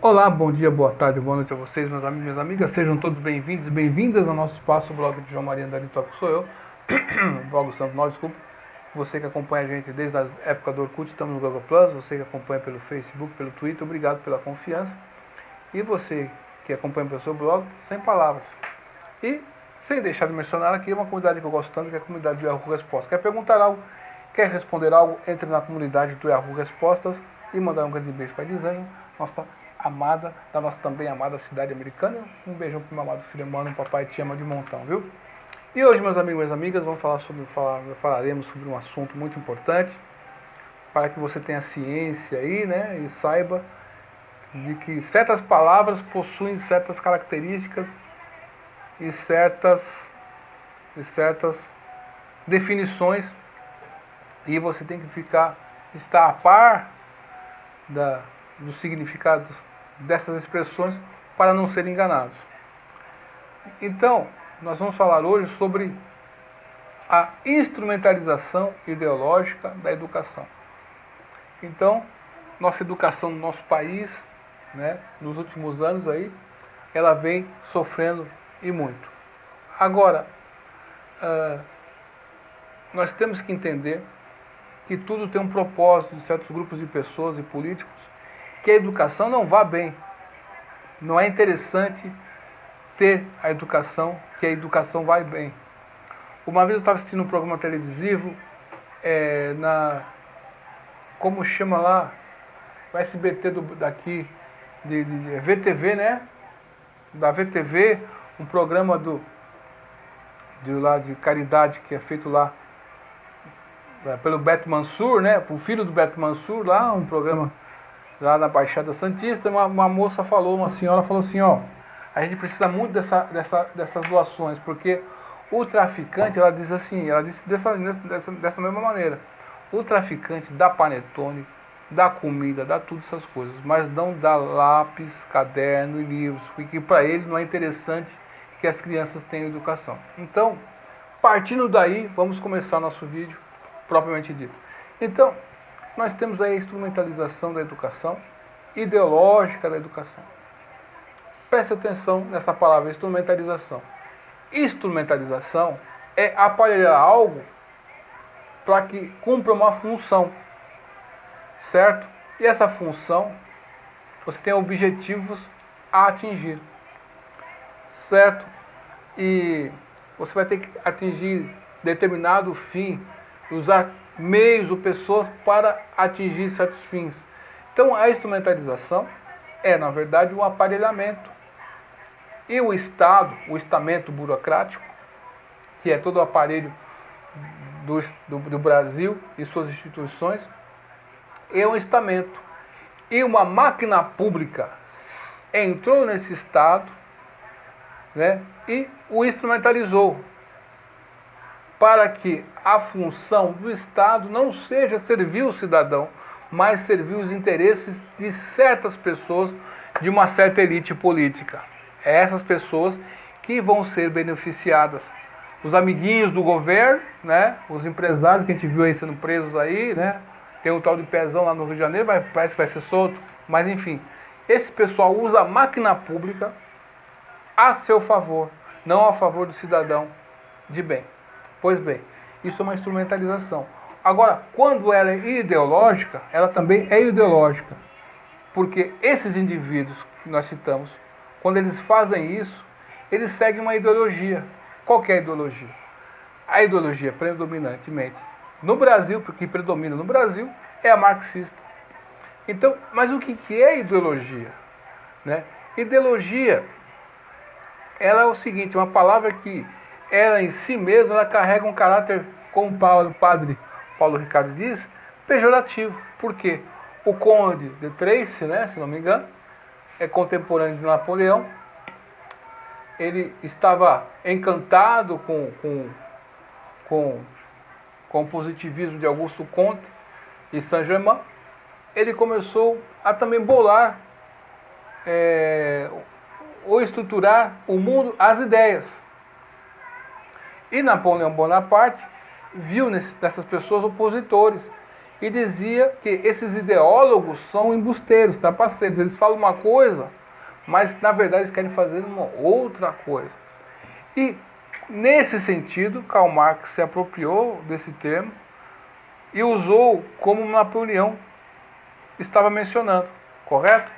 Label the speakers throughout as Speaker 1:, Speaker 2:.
Speaker 1: Olá, bom dia, boa tarde, boa noite a vocês, meus amigos e minhas amigas. Sejam todos bem-vindos e bem-vindas ao nosso espaço, o blog de João Maria Andarilho Toque Sou Eu, blog Santo Nó, desculpa. Você que acompanha a gente desde a época do Orkut, estamos no Google Plus. Você que acompanha pelo Facebook, pelo Twitter, obrigado pela confiança. E você que acompanha pelo seu blog, sem palavras. E, sem deixar de mencionar aqui, uma comunidade que eu gosto tanto, que é a comunidade do Yahoo Respostas. Quer perguntar algo, quer responder algo, entre na comunidade do Yahoo Respostas e mandar um grande beijo para a Elisângela, nossa amada, da nossa também amada cidade americana. Um beijão pro meu amado filho Mano, papai te ama de montão, viu? E hoje, meus amigos e minhas amigas, falaremos sobre um assunto muito importante, para que você tenha ciência aí, né, e saiba de que certas palavras possuem certas características e certas definições, e você tem que estar a par do significado dessas expressões para não ser enganados. Então, nós vamos falar hoje sobre a instrumentalização ideológica da educação. Então, nossa educação no nosso país, né, nos últimos anos aí, ela vem sofrendo e muito. Agora, nós temos que entender que tudo tem um propósito de certos grupos de pessoas e políticos, que a educação não vá bem. Não é interessante ter a educação, que a educação vai bem. Uma vez eu estava assistindo um programa televisivo, como chama lá, o SBT daqui, de VTV, né? Da VTV, um programa de caridade que é feito lá pelo Beto Mansur, né? O filho do Beto Mansur, lá, um programa lá na Baixada Santista. Uma moça falou, uma senhora falou assim, ó, a gente precisa muito dessas doações, porque o traficante, ela disse dessa mesma maneira, o traficante dá panetone, dá comida, dá tudo essas coisas, mas não dá lápis, caderno e livros, porque para ele não é interessante que as crianças tenham educação. Então, partindo daí, vamos começar nosso vídeo propriamente dito. Então, nós temos aí a instrumentalização da educação, ideológica da educação. Preste atenção nessa palavra, instrumentalização. Instrumentalização é aparelhar algo para que cumpra uma função, certo? E essa função, você tem objetivos a atingir, certo? E você vai ter que atingir determinado fim, usar meios ou pessoas para atingir certos fins. Então, a instrumentalização é, na verdade, um aparelhamento. E o Estado, o estamento burocrático, que é todo o aparelho do Brasil e suas instituições, é um estamento. E uma máquina pública entrou nesse Estado, né, e o instrumentalizou, para que a função do Estado não seja servir o cidadão, mas servir os interesses de certas pessoas, de uma certa elite política. É essas pessoas que vão ser beneficiadas. Os amiguinhos do governo, né, os empresários que a gente viu aí sendo presos aí, né, tem um tal de Pezão lá no Rio de Janeiro, parece que vai ser solto, mas enfim, esse pessoal usa a máquina pública a seu favor, não a favor do cidadão de bem. Pois bem, isso é uma instrumentalização. Agora, quando ela é ideológica, ela também é ideológica. Porque esses indivíduos que nós citamos, quando eles fazem isso, eles seguem uma ideologia. Qual que é a ideologia? A ideologia predominantemente no Brasil, porque predomina no Brasil, é a marxista. Então, mas o que é ideologia? Né? Ideologia, ela é o seguinte, uma palavra que ela em si mesma, ela carrega um caráter, como o padre Paulo Ricardo diz, pejorativo. Por quê? O conde de Tracy, né, se não me engano, é contemporâneo de Napoleão. Ele estava encantado com o positivismo de Augusto Comte e Saint-Germain. Ele começou a também bolar ou estruturar o mundo, as ideias. E Napoleão Bonaparte viu nessas pessoas opositores e dizia que esses ideólogos são embusteiros, trapaceiros. Eles falam uma coisa, mas na verdade eles querem fazer uma outra coisa. E nesse sentido, Karl Marx se apropriou desse termo e usou como Napoleão estava mencionando, correto?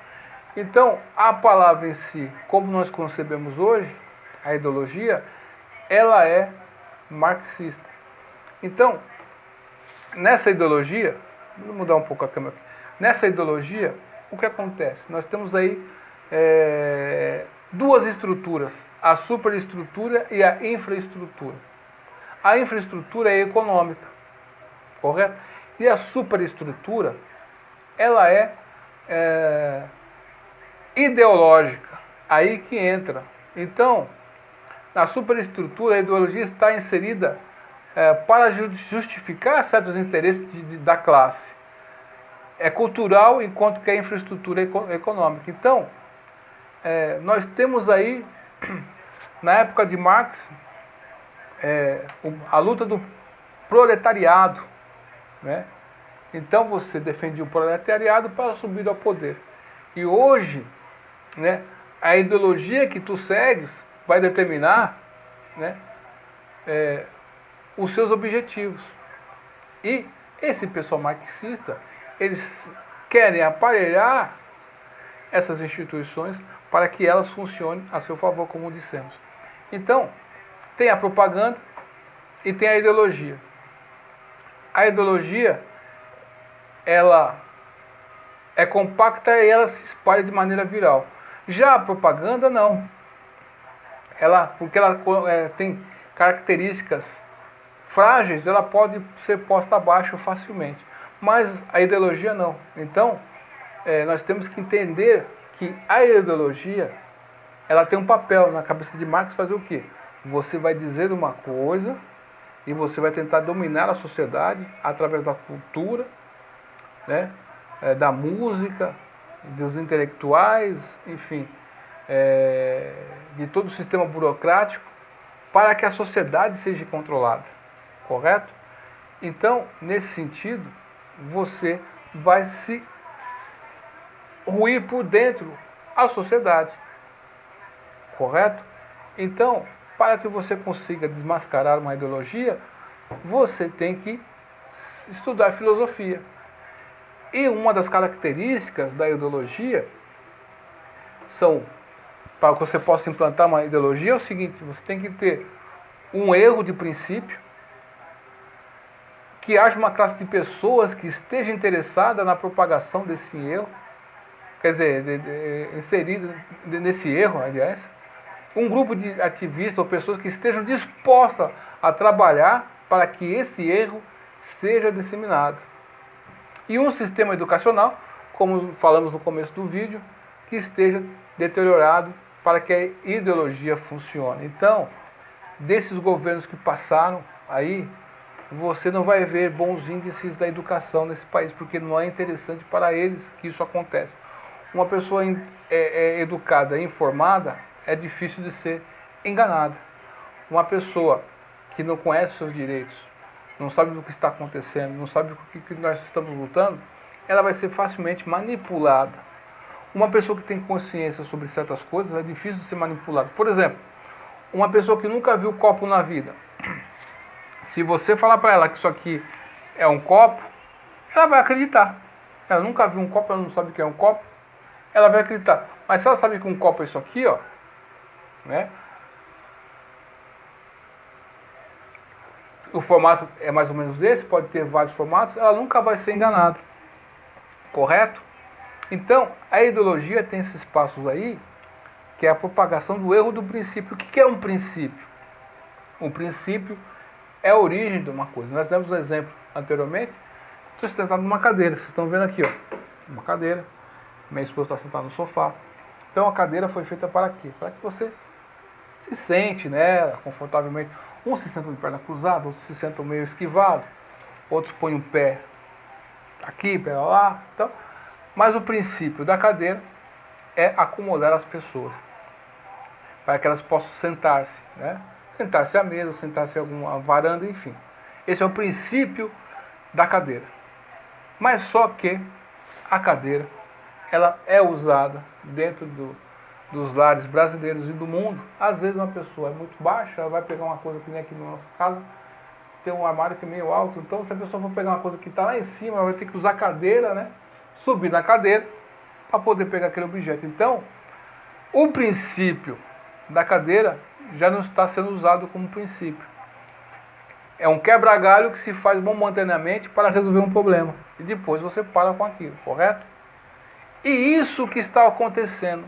Speaker 1: Então, a palavra em si, como nós concebemos hoje, a ideologia, ela é marxista. Então, nessa ideologia, vou mudar um pouco a câmera aqui. Nessa ideologia, o que acontece? Nós temos aí duas estruturas, a superestrutura e a infraestrutura. A infraestrutura é econômica, correto? E a superestrutura, ela é ideológica, aí que entra. Então, na superestrutura, a ideologia está inserida para justificar certos interesses da classe. É cultural, enquanto que a infraestrutura é econômica. Então, nós temos aí, na época de Marx, a luta do proletariado, né? Então você defendia o proletariado para subir ao poder. E hoje, né, a ideologia que tu segues vai determinar, né, os seus objetivos. E esse pessoal marxista, eles querem aparelhar essas instituições para que elas funcionem a seu favor, como dissemos. Então, tem a propaganda e tem a ideologia. A ideologia, ela é compacta e ela se espalha de maneira viral. Já a propaganda, não. Porque ela tem características frágeis, ela pode ser posta abaixo facilmente. Mas a ideologia não. Então, nós temos que entender que a ideologia, ela tem um papel na cabeça de Marx fazer o quê? Você vai dizer uma coisa e você vai tentar dominar a sociedade através da cultura, né, da música, dos intelectuais, enfim, de todo o sistema burocrático, para que a sociedade seja controlada, correto? Então, nesse sentido, você vai se ruir por dentro a sociedade, correto? Então, para que você consiga desmascarar uma ideologia, você tem que estudar filosofia. E uma das características da ideologia são, para que você possa implantar uma ideologia, é o seguinte: você tem que ter um erro de princípio, que haja uma classe de pessoas que esteja interessada na propagação desse erro, quer dizer, inserida nesse erro, aliás, um grupo de ativistas ou pessoas que estejam dispostas a trabalhar para que esse erro seja disseminado. E um sistema educacional, como falamos no começo do vídeo, que esteja deteriorado para que a ideologia funcione. Então, desses governos que passaram aí, você não vai ver bons índices da educação nesse país, porque não é interessante para eles que isso acontece. Uma pessoa educada e informada é difícil de ser enganada. Uma pessoa que não conhece seus direitos, não sabe do que está acontecendo, não sabe o que nós estamos lutando, ela vai ser facilmente manipulada. Uma pessoa que tem consciência sobre certas coisas é difícil de ser manipulada. Por exemplo, uma pessoa que nunca viu copo na vida, se você falar para ela que isso aqui é um copo, ela vai acreditar. Ela nunca viu um copo, ela não sabe o que é um copo, ela vai acreditar. Mas se ela sabe que um copo é isso aqui, ó, né? O formato é mais ou menos esse, pode ter vários formatos, ela nunca vai ser enganada. Correto? Então, a ideologia tem esses passos aí, que é a propagação do erro do princípio. O que é um princípio? Um princípio é a origem de uma coisa. Nós demos um exemplo anteriormente. Estou sentado numa cadeira, vocês estão vendo aqui, ó, uma cadeira. Minha esposa está sentada no sofá. Então a cadeira foi feita para quê? Para que você se sente, né, confortavelmente. Uns se sentam de perna cruzada, outros se sentam meio esquivado, outros põem um pé aqui, pé lá. Então, mas o princípio da cadeira é acomodar as pessoas, para que elas possam sentar-se, né? Sentar-se à mesa, sentar-se em alguma varanda, enfim. Esse é o princípio da cadeira. Mas só que a cadeira, ela é usada dentro dos lares brasileiros e do mundo. Às vezes uma pessoa é muito baixa, ela vai pegar uma coisa que nem aqui na nossa casa, tem um armário que é meio alto, então se a pessoa for pegar uma coisa que está lá em cima, ela vai ter que usar a cadeira, né? Subir na cadeira para poder pegar aquele objeto. Então, o princípio da cadeira já não está sendo usado como princípio. É um quebra-galho que se faz momentaneamente para resolver um problema. E depois você para com aquilo, correto? E isso que está acontecendo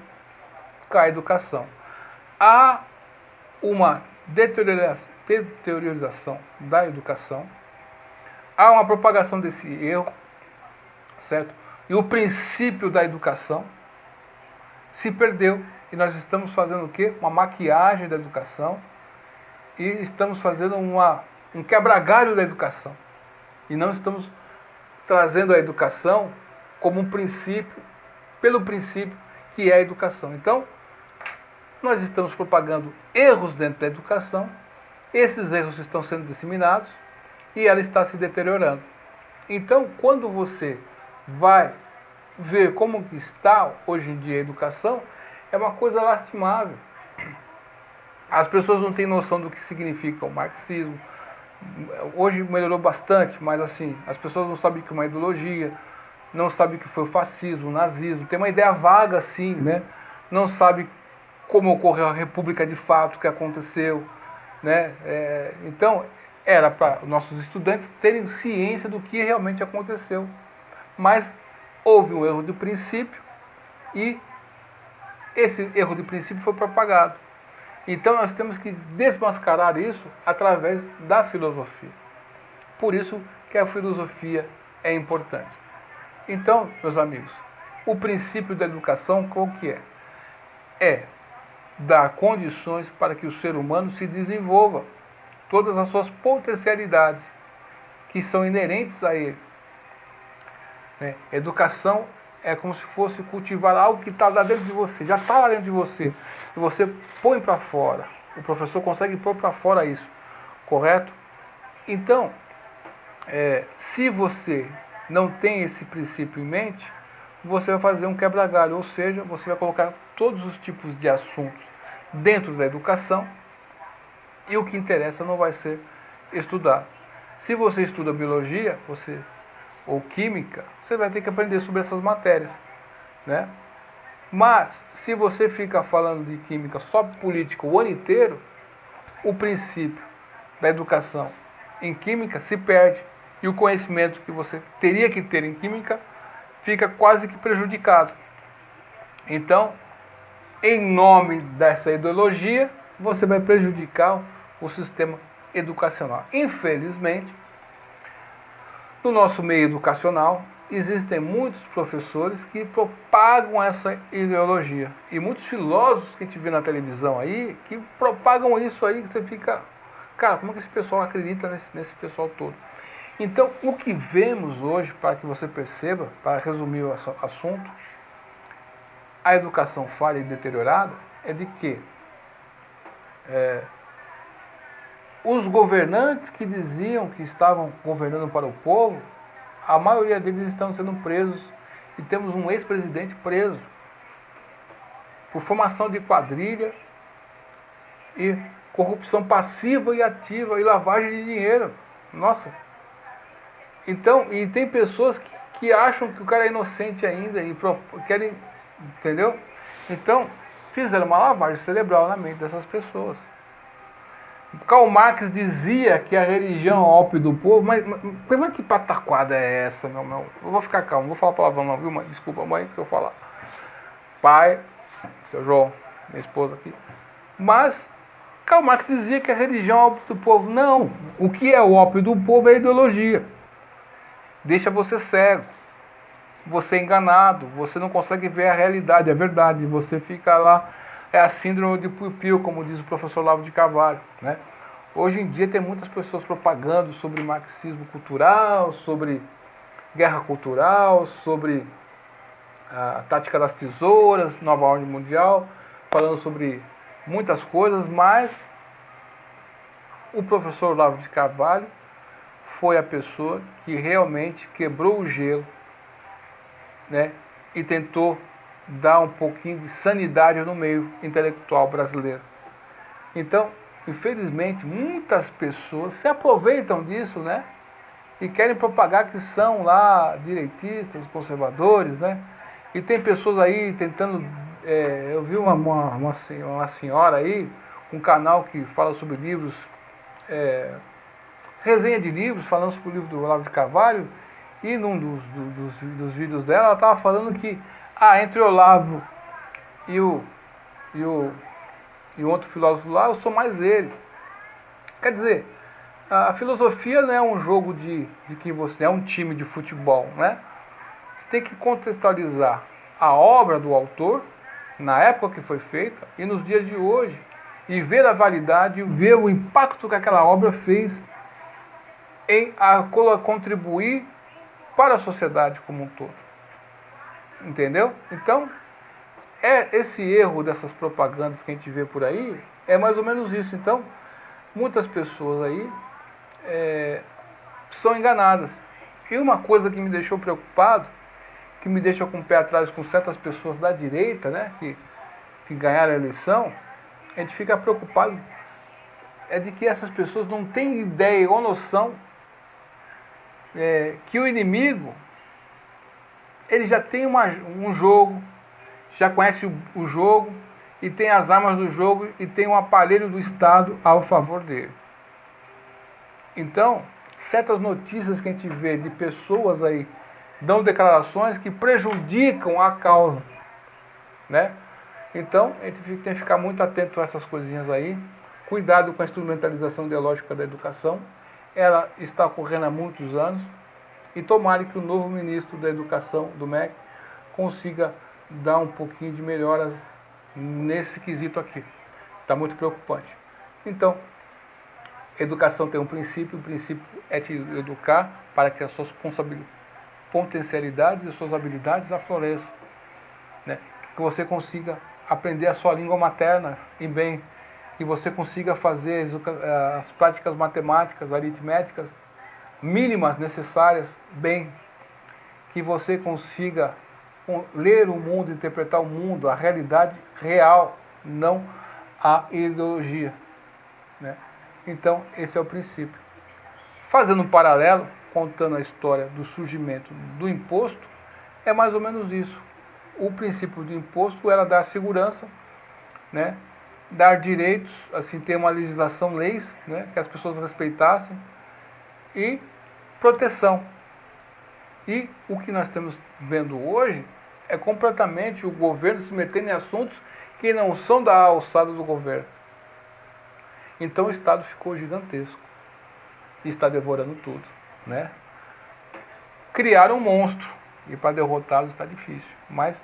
Speaker 1: com a educação. Há uma deteriorização da educação, há uma propagação desse erro, certo? E o princípio da educação se perdeu. E nós estamos fazendo o quê? Uma maquiagem da educação. E estamos fazendo um quebra-galho da educação. E não estamos trazendo a educação como um princípio, pelo princípio que é a educação. Então, nós estamos propagando erros dentro da educação, esses erros estão sendo disseminados e ela está se deteriorando. Então, quando você vai ver como está hoje em dia a educação, é uma coisa lastimável. As pessoas não têm noção do que significa o marxismo. Hoje melhorou bastante, mas assim, as pessoas não sabem o que é uma ideologia, não sabem o que foi o fascismo, o nazismo, tem uma ideia vaga assim, né? Não sabe como ocorreu a república de fato, o que aconteceu, né? Então, era para nossos estudantes terem ciência do que realmente aconteceu. Mas houve um erro de princípio e esse erro de princípio foi propagado. Então nós temos que desmascarar isso através da filosofia. Por isso que a filosofia é importante. Então, meus amigos, o princípio da educação qual que é? É dar condições para que o ser humano se desenvolva todas as suas potencialidades que são inerentes a ele. Educação é como se fosse cultivar algo que está lá dentro de você, já está lá dentro de você, e você põe para fora. O professor consegue pôr para fora isso, correto? Então, se você não tem esse princípio em mente, você vai fazer um quebra-galho, ou seja, você vai colocar todos os tipos de assuntos dentro da educação e o que interessa não vai ser estudado. Se você estuda biologia, ou química, você vai ter que aprender sobre essas matérias, né? Mas, se você fica falando de química só política o ano inteiro, o princípio da educação em química se perde e o conhecimento que você teria que ter em química fica quase que prejudicado. Então, em nome dessa ideologia, você vai prejudicar o sistema educacional. Infelizmente, no nosso meio educacional, existem muitos professores que propagam essa ideologia. E muitos filósofos que a gente vê na televisão aí, que propagam isso aí, que você fica... Cara, como é que esse pessoal acredita nesse pessoal todo? Então, o que vemos hoje, para que você perceba, para resumir o assunto, a educação falha e deteriorada, é de que os governantes que diziam que estavam governando para o povo, a maioria deles estão sendo presos. E temos um ex-presidente preso por formação de quadrilha e corrupção passiva e ativa e lavagem de dinheiro. Nossa! Então, e tem pessoas que acham que o cara é inocente ainda e querem, entendeu? Então, fizeram uma lavagem cerebral na mente dessas pessoas. Karl Marx dizia que a religião é o ópio do povo, mas que pataquada é essa, meu? Eu vou ficar calmo, não vou falar palavrão não, viu, mãe? Desculpa, mãe, se eu falar. Pai, seu João, minha esposa aqui. Mas Karl Marx dizia que a religião é o ópio do povo. Não, o que é o ópio do povo é a ideologia. Deixa você cego, você é enganado, você não consegue ver a realidade, a verdade, você fica lá. É a síndrome de Piu-Piu, como diz o professor Olavo de Carvalho, né? Hoje em dia tem muitas pessoas propagando sobre marxismo cultural, sobre guerra cultural, sobre a tática das tesouras, nova ordem mundial, falando sobre muitas coisas, mas o professor Olavo de Carvalho foi a pessoa que realmente quebrou o gelo, né, e tentou dar um pouquinho de sanidade no meio intelectual brasileiro. Então, infelizmente, muitas pessoas se aproveitam disso, né, e querem propagar que são lá direitistas, conservadores, né, e tem pessoas aí tentando, eu vi uma senhora aí, um canal que fala sobre livros, resenha de livros, falando sobre o livro do Olavo de Carvalho, e num dos vídeos dela, ela estava falando que, entre o Olavo e o outro filósofo lá, eu sou mais ele. Quer dizer, a filosofia não é um jogo de que você é um time de futebol, né? Você tem que contextualizar a obra do autor, na época que foi feita, e nos dias de hoje, e ver a validade, ver o impacto que aquela obra fez em contribuir para a sociedade como um todo. Entendeu? Então, esse erro dessas propagandas que a gente vê por aí, é mais ou menos isso. Então, muitas pessoas aí são enganadas. E uma coisa que me deixou preocupado, que me deixa com o pé atrás com certas pessoas da direita, né, que ganharam a eleição, a gente fica preocupado, é de que essas pessoas não têm ideia ou noção que o inimigo, ele já tem um jogo, já conhece o jogo, e tem as armas do jogo, e tem um aparelho do Estado ao favor dele. Então, certas notícias que a gente vê de pessoas aí, dão declarações que prejudicam a causa, né? Então, a gente tem que ficar muito atento a essas coisinhas aí. Cuidado com a instrumentalização ideológica da educação. Ela está ocorrendo há muitos anos. E tomara que o novo ministro da Educação, do MEC, consiga dar um pouquinho de melhoras nesse quesito aqui. Está muito preocupante. Então, educação tem um princípio. O princípio é te educar para que as suas potencialidades e as suas habilidades afloresçam, né? Que você consiga aprender a sua língua materna e bem, que você consiga fazer as práticas matemáticas, aritméticas mínimas necessárias bem, que você consiga ler o mundo, interpretar o mundo, a realidade real, não a ideologia, né? Então, esse é o princípio. Fazendo um paralelo, contando a história do surgimento do imposto, é mais ou menos isso. O princípio do imposto era dar segurança, né? Dar direitos, assim, ter uma legislação, leis, né? Que as pessoas respeitassem, e proteção. E o que nós estamos vendo hoje é completamente o governo se metendo em assuntos que não são da alçada do governo. Então o Estado ficou gigantesco e está devorando tudo, né? Criaram um monstro e para derrotá-lo está difícil, mas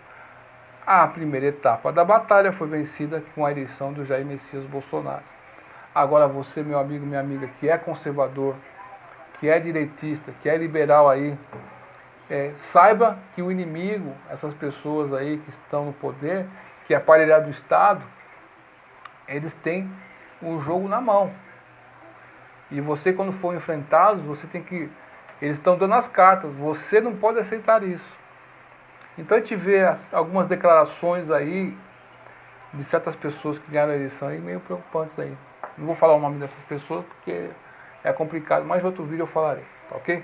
Speaker 1: a primeira etapa da batalha foi vencida com a eleição do Jair Messias Bolsonaro. Agora você, meu amigo, minha amiga, que é conservador, que é direitista, que é liberal aí, saiba que o inimigo, essas pessoas aí que estão no poder, que é aparelhado do Estado, eles têm o jogo na mão. E você, quando for enfrentá-los, você tem que... Eles estão dando as cartas, você não pode aceitar isso. Então a gente vê algumas declarações aí de certas pessoas que ganharam a eleição aí meio preocupantes aí. Não vou falar o nome dessas pessoas porque é complicado, mas em outro vídeo eu falarei, tá ok?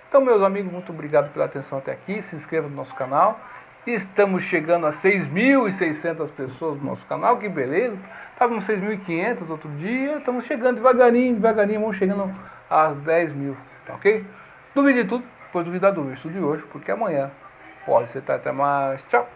Speaker 1: Então, meus amigos, muito obrigado pela atenção até aqui. Se inscreva no nosso canal. Estamos chegando a 6.600 pessoas no nosso canal, que beleza. Estávamos 6.500 outro dia. Estamos chegando devagarinho, vamos chegando às 10.000, tá ok? Duvide de tudo, pois duvidar do estudo de hoje, porque amanhã pode ser. Até mais. Tchau.